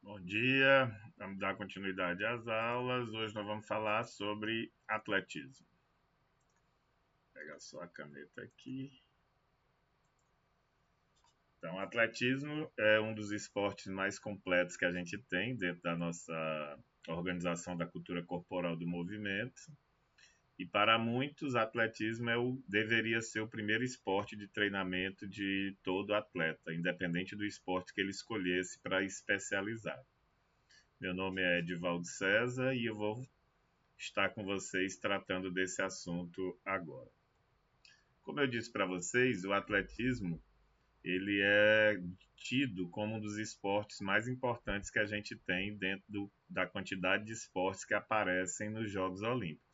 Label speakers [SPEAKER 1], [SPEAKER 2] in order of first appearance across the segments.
[SPEAKER 1] Bom dia, vamos dar continuidade às aulas. Hoje nós vamos falar sobre atletismo. Vou pegar só a caneta aqui. Então, atletismo é um dos esportes mais completos que a gente tem dentro da nossa organização da cultura corporal do movimento. E para muitos, atletismo deveria ser o primeiro esporte de treinamento de todo atleta, independente do esporte que ele escolhesse para especializar. Meu nome é Edivaldo César e eu vou estar com vocês tratando desse assunto agora. Como eu disse para vocês, o atletismo ele é tido como um dos esportes mais importantes que a gente tem da quantidade de esportes que aparecem nos Jogos Olímpicos.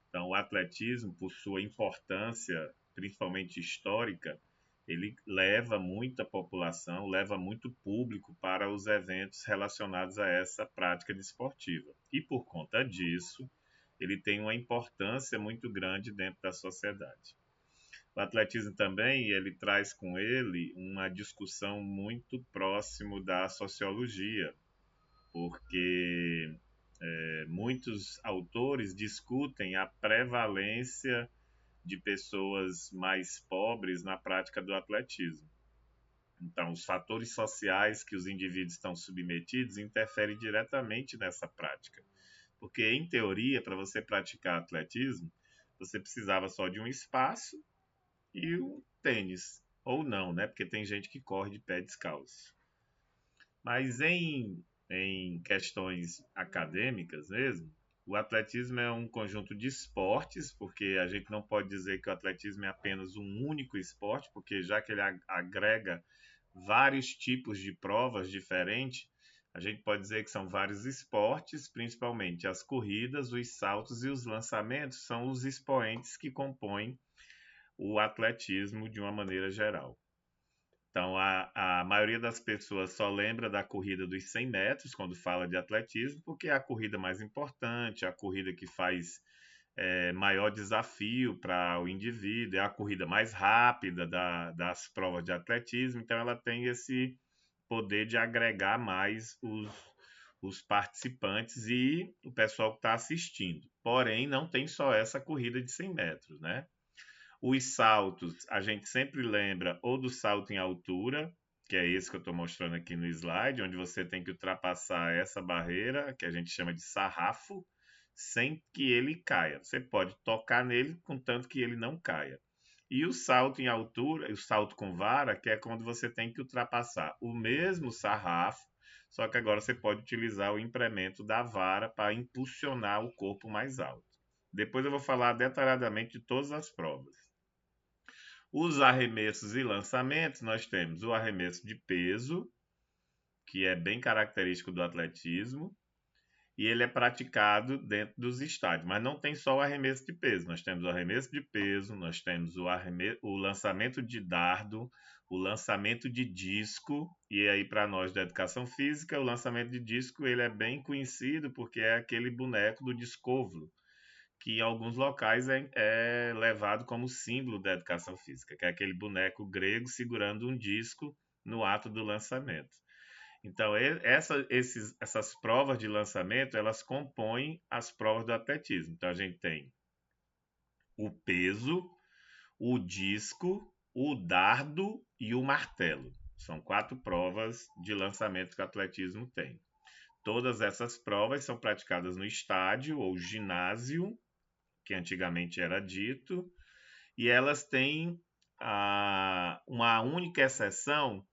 [SPEAKER 1] Então, o atletismo, por sua importância, principalmente histórica, ele leva muita população, leva muito público para os eventos relacionados a essa prática desportiva. E por conta disso, ele tem uma importância muito grande dentro da sociedade. O atletismo também, ele traz com ele uma discussão muito próximo da sociologia, porque muitos autores discutem a prevalência de pessoas mais pobres na prática do atletismo. Então, os fatores sociais que os indivíduos estão submetidos interferem diretamente nessa prática. Porque, em teoria, para você praticar atletismo, você precisava só de um espaço e um tênis. Ou não, né? Porque tem gente que corre de pé descalço. Mas em questões acadêmicas mesmo, o atletismo é um conjunto de esportes, porque a gente não pode dizer que o atletismo é apenas um único esporte, porque já que ele agrega vários tipos de provas diferentes, a gente pode dizer que são vários esportes, principalmente as corridas, os saltos e os lançamentos são os expoentes que compõem o atletismo de uma maneira geral. Então, a maioria das pessoas só lembra da corrida dos 100 metros quando fala de atletismo, porque é a corrida mais importante, é a corrida que faz maior desafio para o indivíduo, é a corrida mais rápida das provas de atletismo, então ela tem esse poder de agregar mais os participantes e o pessoal que está assistindo. Porém, não tem só essa corrida de 100 metros, né? Os saltos, a gente sempre lembra ou do salto em altura, que é esse que eu estou mostrando aqui no slide, onde você tem que ultrapassar essa barreira, que a gente chama de sarrafo, sem que ele caia. Você pode tocar nele, contanto que ele não caia. E o salto em altura, o salto com vara, que é quando você tem que ultrapassar o mesmo sarrafo, só que agora você pode utilizar o implemento da vara para impulsionar o corpo mais alto. Depois eu vou falar detalhadamente de todas as provas. Os arremessos e lançamentos, nós temos o arremesso de peso, que é bem característico do atletismo, e ele é praticado dentro dos estádios. Mas não tem só o arremesso de peso, nós temos o arremesso de peso, nós temos o lançamento de dardo, o lançamento de disco, e aí para nós da educação física, o lançamento de disco ele é bem conhecido porque é aquele boneco do discóvulo, que em alguns locais é levado como símbolo da educação física, que é aquele boneco grego segurando um disco no ato do lançamento. Então, essas provas de lançamento, elas compõem as provas do atletismo. Então, a gente tem o peso, o disco, o dardo e o martelo. São 4 provas de lançamento que o atletismo tem. Todas essas provas são praticadas no estádio ou ginásio, que antigamente era dito, e elas têm uma única exceção,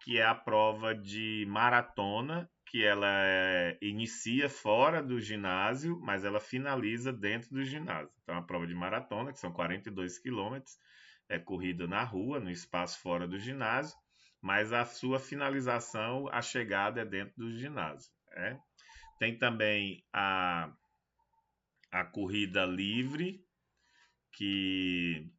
[SPEAKER 1] que é a prova de maratona, que ela inicia fora do ginásio, mas ela finaliza dentro do ginásio. Então, a prova de maratona, que são 42 quilômetros, é corrida na rua, no espaço fora do ginásio, mas a sua finalização, a chegada é dentro do ginásio. Né? Tem também a corrida livre, que,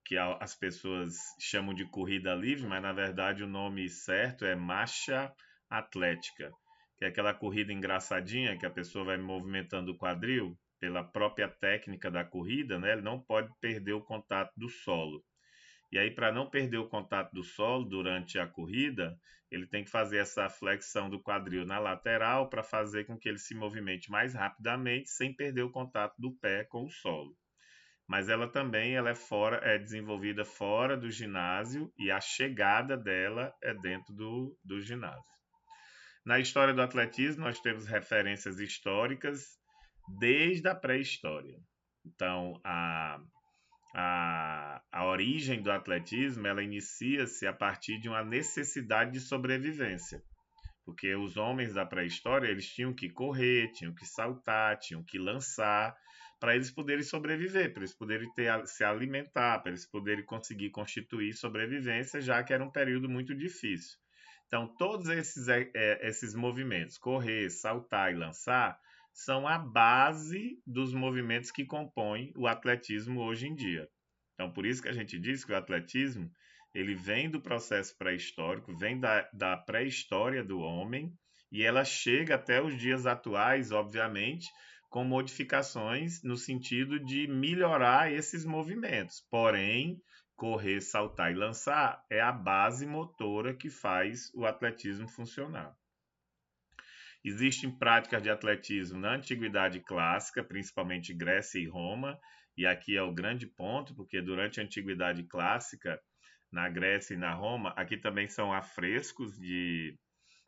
[SPEAKER 1] que as pessoas chamam de corrida livre, mas na verdade o nome certo é marcha atlética, que é aquela corrida engraçadinha que a pessoa vai movimentando o quadril pela própria técnica da corrida, né? Ele não pode perder o contato do solo. E aí, para não perder o contato do solo durante a corrida, ele tem que fazer essa flexão do quadril na lateral para fazer com que ele se movimente mais rapidamente, sem perder o contato do pé com o solo. Mas ela também é desenvolvida fora do ginásio e a chegada dela é dentro do ginásio. Na história do atletismo, nós temos referências históricas desde a pré-história. Então, a origem do atletismo ela inicia-se a partir de uma necessidade de sobrevivência. Porque os homens da pré-história eles tinham que correr, tinham que saltar, tinham que lançar, para eles poderem sobreviver, para eles poderem se alimentar, para eles poderem conseguir constituir sobrevivência, já que era um período muito difícil. Então, todos esses movimentos, correr, saltar e lançar, são a base dos movimentos que compõem o atletismo hoje em dia. Então, por isso que a gente diz que o atletismo ele vem do processo pré-histórico, vem da pré-história do homem, e ela chega até os dias atuais, obviamente, com modificações no sentido de melhorar esses movimentos. Porém, correr, saltar e lançar é a base motora que faz o atletismo funcionar. Existem práticas de atletismo na antiguidade clássica, principalmente Grécia e Roma, e aqui é o grande ponto, porque durante a antiguidade clássica, na Grécia e na Roma, aqui também são afrescos de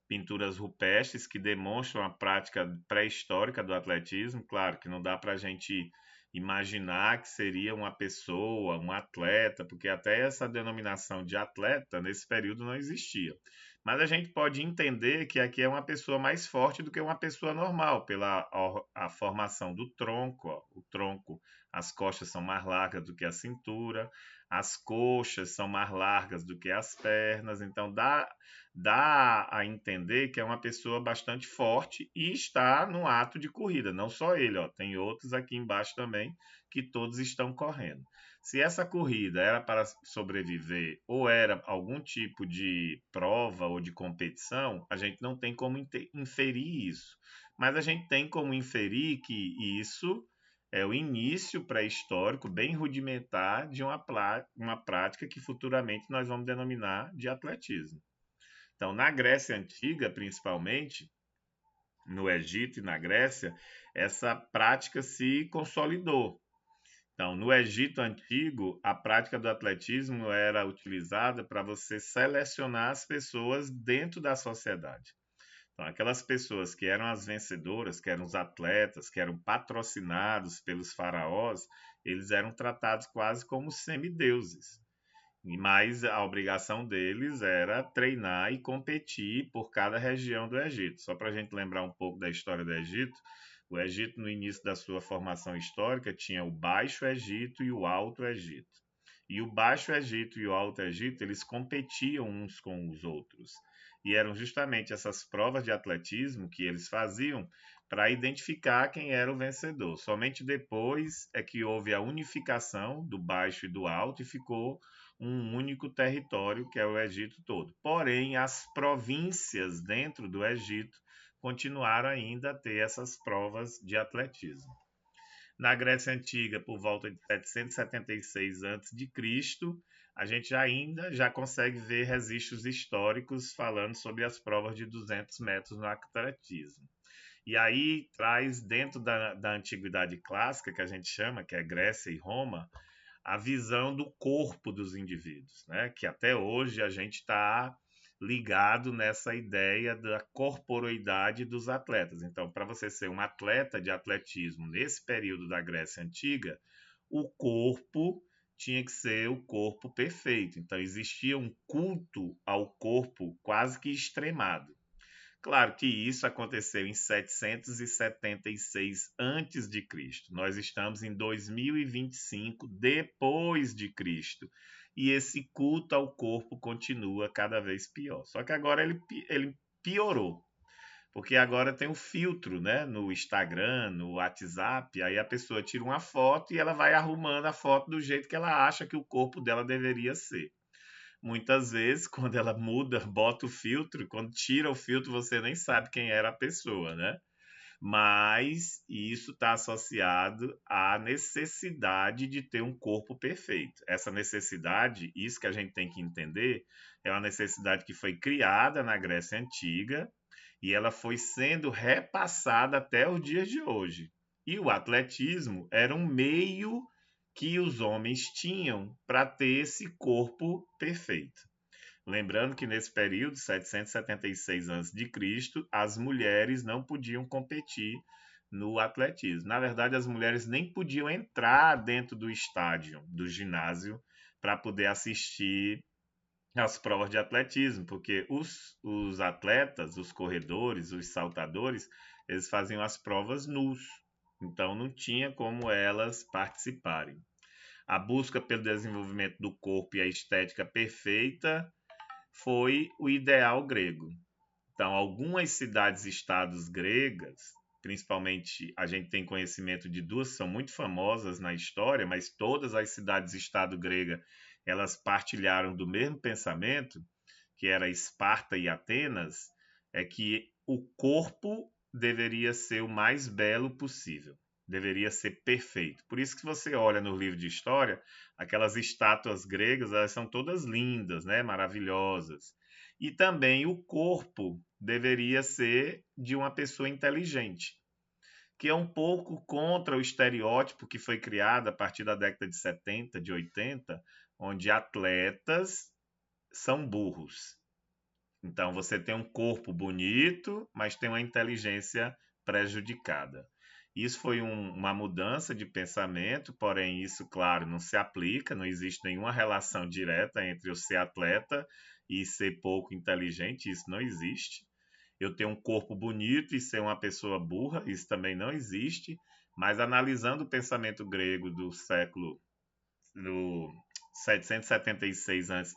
[SPEAKER 1] pinturas rupestres que demonstram a prática pré-histórica do atletismo. Claro que não dá para a gente imaginar que seria uma pessoa, um atleta, porque até essa denominação de atleta nesse período não existia. Mas a gente pode entender que aqui é uma pessoa mais forte do que uma pessoa normal, pela a formação do tronco. Ó. O tronco, as costas são mais largas do que a cintura, as coxas são mais largas do que as pernas, então dá a entender que é uma pessoa bastante forte e está no ato de corrida. Não só ele, ó, tem outros aqui embaixo também que todos estão correndo. Se essa corrida era para sobreviver ou era algum tipo de prova ou de competição, a gente não tem como inferir isso. Mas a gente tem como inferir que isso é o início pré-histórico, bem rudimentar, de uma prática que futuramente nós vamos denominar de atletismo. Então, na Grécia Antiga, principalmente, no Egito e na Grécia, essa prática se consolidou. Então, no Egito Antigo, a prática do atletismo era utilizada para você selecionar as pessoas dentro da sociedade. Então, aquelas pessoas que eram as vencedoras, que eram os atletas, que eram patrocinados pelos faraós, eles eram tratados quase como semideuses. Mas a obrigação deles era treinar e competir por cada região do Egito. Só para a gente lembrar um pouco da história do Egito, o Egito, no início da sua formação histórica, tinha o Baixo Egito e o Alto Egito. E o Baixo Egito e o Alto Egito, eles competiam uns com os outros. E eram justamente essas provas de atletismo que eles faziam para identificar quem era o vencedor. Somente depois é que houve a unificação do Baixo e do Alto e ficou um único território, que é o Egito todo. Porém, as províncias dentro do Egito continuaram ainda a ter essas provas de atletismo. Na Grécia Antiga, por volta de 776 a.C., a gente ainda já consegue ver registros históricos falando sobre as provas de 200 metros no atletismo. E aí traz dentro da antiguidade clássica, que a gente chama, que é Grécia e Roma, a visão do corpo dos indivíduos, né? Que até hoje a gente está ligado nessa ideia da corporeidade dos atletas. Então, para você ser um atleta de atletismo nesse período da Grécia Antiga, o corpo tinha que ser o corpo perfeito. Então, existia um culto ao corpo quase que extremado. Claro que isso aconteceu em 776 antes de Cristo. Nós estamos em 2025 depois de Cristo. E esse culto ao corpo continua cada vez pior. Só que agora ele piorou. Porque agora tem o filtro, né? No Instagram, no WhatsApp, aí a pessoa tira uma foto e ela vai arrumando a foto do jeito que ela acha que o corpo dela deveria ser. Muitas vezes, quando ela muda, bota o filtro, quando tira o filtro, você nem sabe quem era a pessoa, né? mas isso está associado à necessidade de ter um corpo perfeito. Essa necessidade, isso que a gente tem que entender, é uma necessidade que foi criada na Grécia Antiga e ela foi sendo repassada até os dias de hoje. E o atletismo era um meio que os homens tinham para ter esse corpo perfeito. Lembrando que nesse período, 776 a.C., as mulheres não podiam competir no atletismo. Na verdade, as mulheres nem podiam entrar dentro do estádio, do ginásio, para poder assistir às provas de atletismo, porque os atletas, os corredores, os saltadores, eles faziam as provas nus. Então não tinha como elas participarem. A busca pelo desenvolvimento do corpo e a estética perfeita foi o ideal grego. Então, algumas cidades-estados gregas, principalmente a gente tem conhecimento de duas que são muito famosas na história, mas todas as cidades-estado gregas elas partilharam do mesmo pensamento, que era Esparta e Atenas, é que o corpo deveria ser o mais belo possível, deveria ser perfeito. Por isso que você olha no livro de história, aquelas estátuas gregas, elas são todas lindas, né, maravilhosas. E também o corpo deveria ser de uma pessoa inteligente, que é um pouco contra o estereótipo que foi criado a partir da década de 70, de 80, onde atletas são burros. Então você tem um corpo bonito, mas tem uma inteligência prejudicada. Isso foi uma mudança de pensamento, porém isso, claro, não se aplica, não existe nenhuma relação direta entre eu ser atleta e ser pouco inteligente, isso não existe. Eu ter um corpo bonito e ser uma pessoa burra, isso também não existe, mas analisando o pensamento grego do século do 776 a.C.,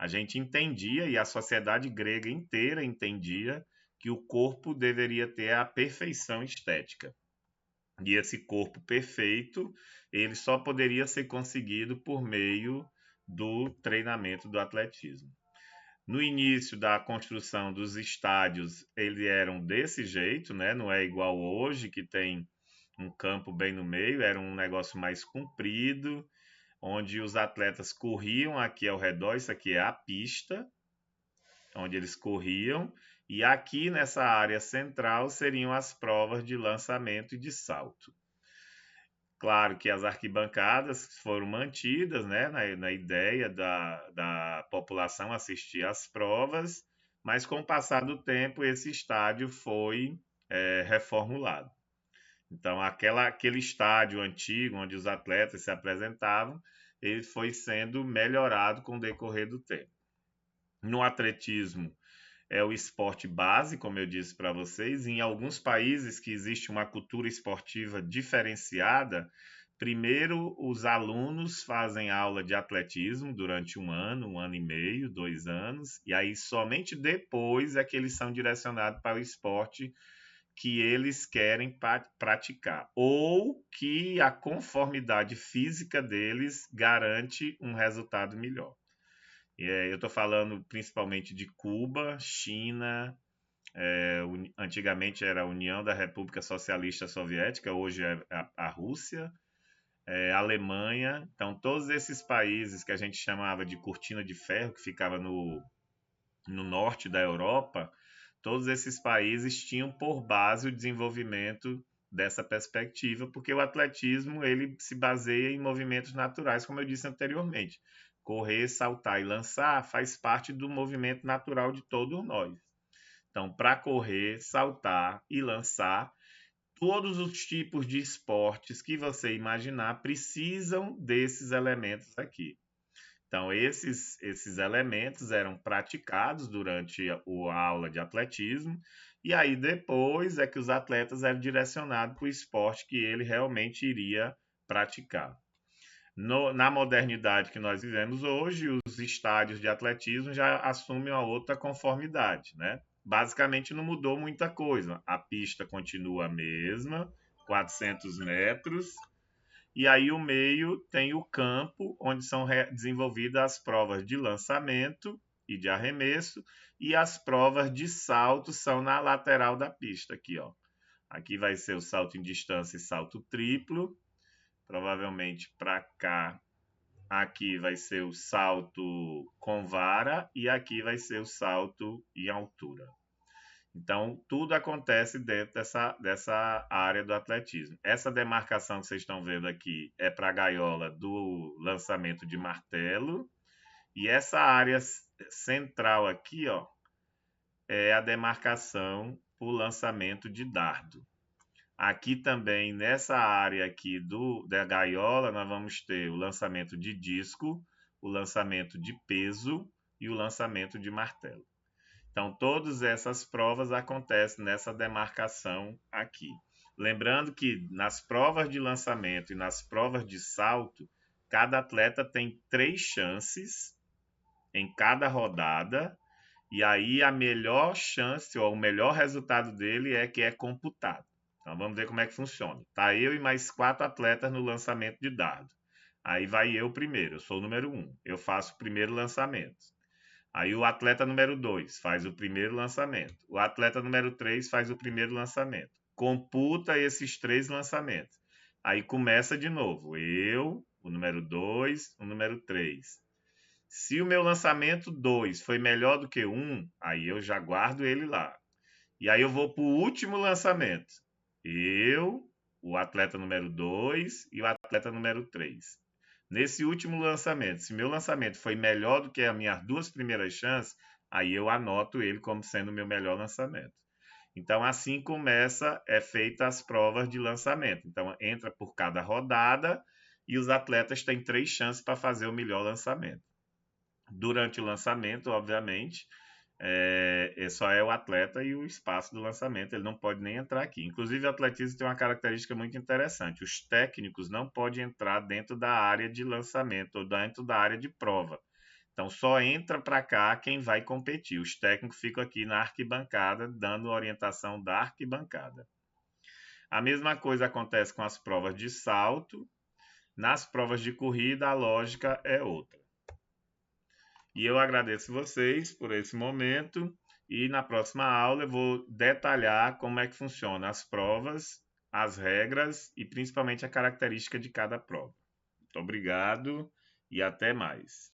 [SPEAKER 1] a gente entendia, e a sociedade grega inteira entendia, que o corpo deveria ter a perfeição estética. E esse corpo perfeito, ele só poderia ser conseguido por meio do treinamento do atletismo. No início da construção dos estádios, eles eram desse jeito, né? Não é igual hoje, que tem um campo bem no meio, era um negócio mais comprido, onde os atletas corriam aqui ao redor, isso aqui é a pista, onde eles corriam, e aqui nessa área central seriam as provas de lançamento e de salto. Claro que as arquibancadas foram mantidas, né, na ideia da população assistir às provas, mas com o passar do tempo esse estádio foi reformulado. Então aquele estádio antigo onde os atletas se apresentavam, ele foi sendo melhorado com o decorrer do tempo. No atletismo é o esporte base, como eu disse para vocês. Em alguns países que existe uma cultura esportiva diferenciada, primeiro os alunos fazem aula de atletismo durante um ano e meio, 2 anos, e aí somente depois é que eles são direcionados para o esporte que eles querem praticar, ou que a conformidade física deles garante um resultado melhor. Eu estou falando principalmente de Cuba, China, antigamente era a União da República Socialista Soviética, hoje é a Rússia, Alemanha. Então, todos esses países que a gente chamava de cortina de ferro, que ficava no norte da Europa, todos esses países tinham por base o desenvolvimento dessa perspectiva, porque o atletismo ele se baseia em movimentos naturais, como eu disse anteriormente. Correr, saltar e lançar faz parte do movimento natural de todos nós. Então, para correr, saltar e lançar, todos os tipos de esportes que você imaginar precisam desses elementos aqui. Então, esses elementos eram praticados durante a aula de atletismo, e aí depois é que os atletas eram direcionados para o esporte que ele realmente iria praticar. Na modernidade que nós vivemos hoje, os estádios de atletismo já assumem uma outra conformidade, né? Basicamente não mudou muita coisa. A pista continua a mesma, 400 metros, e aí o meio tem o campo, onde são desenvolvidas as provas de lançamento e de arremesso, e as provas de salto são na lateral da pista aqui, ó. Aqui vai ser o salto em distância e salto triplo. Provavelmente para cá, aqui vai ser o salto com vara e aqui vai ser o salto em altura. Então, tudo acontece dentro dessa área do atletismo. Essa demarcação que vocês estão vendo aqui é para a gaiola do lançamento de martelo. E essa área central aqui, ó, é a demarcação para o lançamento de dardo. Aqui também, nessa área aqui da gaiola, nós vamos ter o lançamento de disco, o lançamento de peso e o lançamento de martelo. Então, todas essas provas acontecem nessa demarcação aqui. Lembrando que nas provas de lançamento e nas provas de salto, cada atleta tem 3 chances em cada rodada, e aí a melhor chance ou o melhor resultado dele é que é computado. Então vamos ver como é que funciona. Tá eu e mais 4 atletas no lançamento de dardo. Aí vai eu primeiro, eu sou o número 1. Eu faço o primeiro lançamento. Aí o atleta número 2 faz o primeiro lançamento. O atleta número 3 faz o primeiro lançamento. Computa esses 3 lançamentos. Aí começa de novo. Eu, o número 2, o número 3. Se o meu lançamento 2 foi melhor do que 1, aí eu já guardo ele lá. E aí eu vou para o último lançamento. Eu, o atleta número 2 e o atleta número 3. Nesse último lançamento, se meu lançamento foi melhor do que as minhas 2 primeiras chances, aí eu anoto ele como sendo o meu melhor lançamento. Então, assim é feita as provas de lançamento. Então, entra por cada rodada e os atletas têm 3 chances para fazer o melhor lançamento. Durante o lançamento, obviamente, só é o atleta e o espaço do lançamento, ele não pode nem entrar aqui. Inclusive, o atletismo tem uma característica muito interessante: os técnicos não podem entrar dentro da área de lançamento ou dentro da área de prova. Então, só entra para cá quem vai competir. Os técnicos ficam aqui na arquibancada, dando orientação da arquibancada. A mesma coisa acontece com as provas de salto. Nas provas de corrida, a lógica é outra. E eu agradeço vocês por esse momento e na próxima aula eu vou detalhar como é que funciona as provas, as regras e principalmente a característica de cada prova. Muito obrigado e até mais.